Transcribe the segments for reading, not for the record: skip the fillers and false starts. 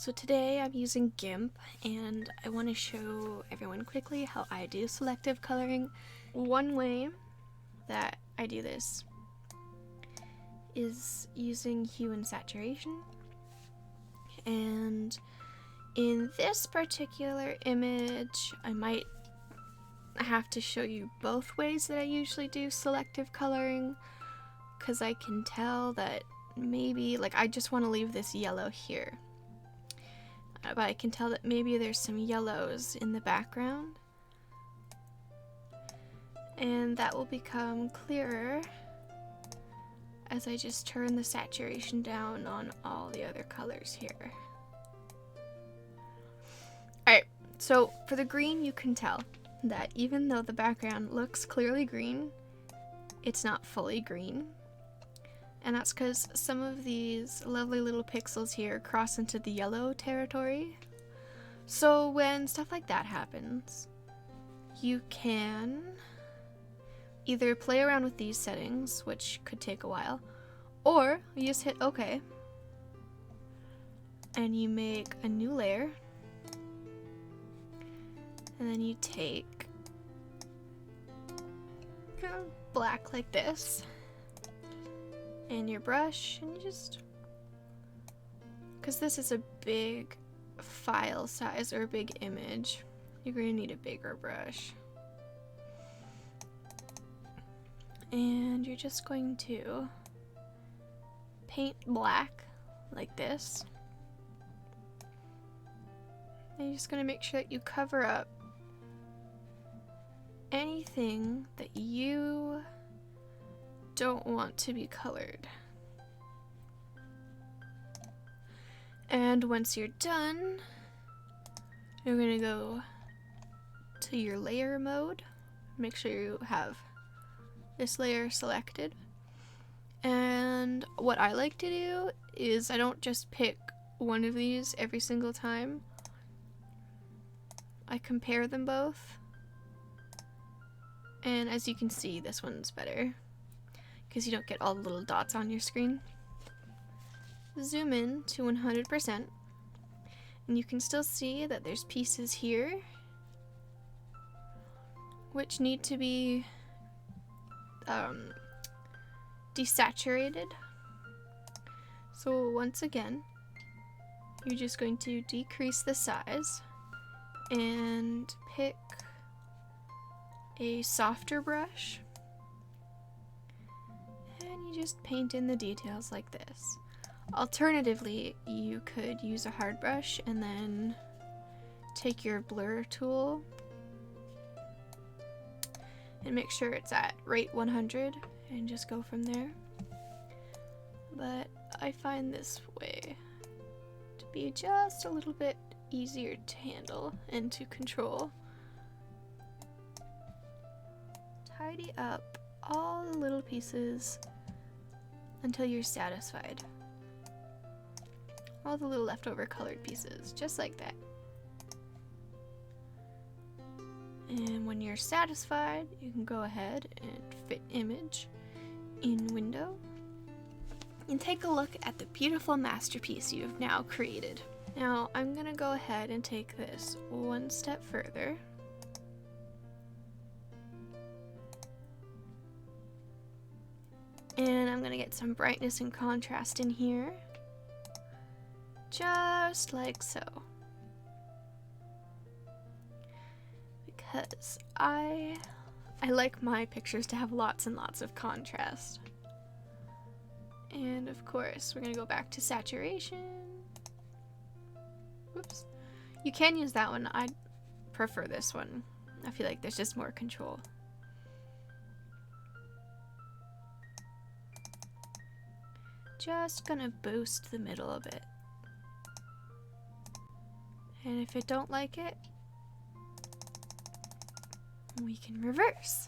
So today I'm using GIMP and I want to show everyone quickly how I do selective coloring. One way that I do this is using hue and saturation, and in this particular image I might have to show you both ways that I usually do selective coloring, because I can tell that maybe, like, I just want to leave this yellow here, but I can tell that maybe there's some yellows in the background, and that will become clearer as I just turn the saturation down on all the other colors here. Alright, so for the green, you can tell that even though the background looks clearly green, it's not fully green. And that's because some of these lovely little pixels here cross into the yellow territory. So when stuff like that happens, you can either play around with these settings, which could take a while, or you just hit OK, and you make a new layer, and then you take black like this, and your brush, and you just, because this is a big file size or a big image, you're going to need a bigger brush. And you're just going to paint black like this. And you're just going to make sure that you cover up anything that you don't want to be colored. And once you're done, you're going to go to your layer mode. Make sure you have this layer selected. And what I like to do is I don't just pick one of these every single time. I compare them both. And as you can see, this one's better because you don't get all the little dots on your screen. Zoom in to 100%, and you can still see that there's pieces here which need to be desaturated. So once again, you're just going to decrease the size and pick a softer brush, and you just paint in the details like this. Alternatively, you could use a hard brush and then take your blur tool and make sure it's at rate 100 and just go from there. But I find this way to be just a little bit easier to handle and to control. Tidy up all the little pieces until you're satisfied. All the little leftover colored pieces, just like that. And when you're satisfied, you can go ahead and fit image in window and take a look at the beautiful masterpiece you've now created. Now I'm gonna go ahead and take this one step further. And I'm gonna get some brightness and contrast in here. Just like so. Because I like my pictures to have lots and lots of contrast. And of course, we're gonna go back to saturation. Whoops. You can use that one. I prefer this one. I feel like there's just more control. Just gonna boost the middle a bit. And if I don't like it, we can reverse.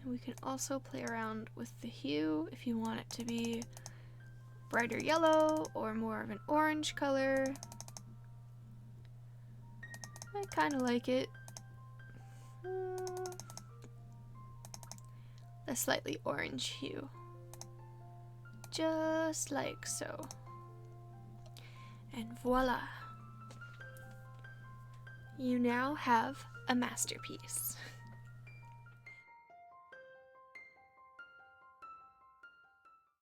And we can also play around with the hue if you want it to be brighter yellow or more of an orange color. I kind of like it a slightly orange hue. Just like so. And voila! You now have a masterpiece.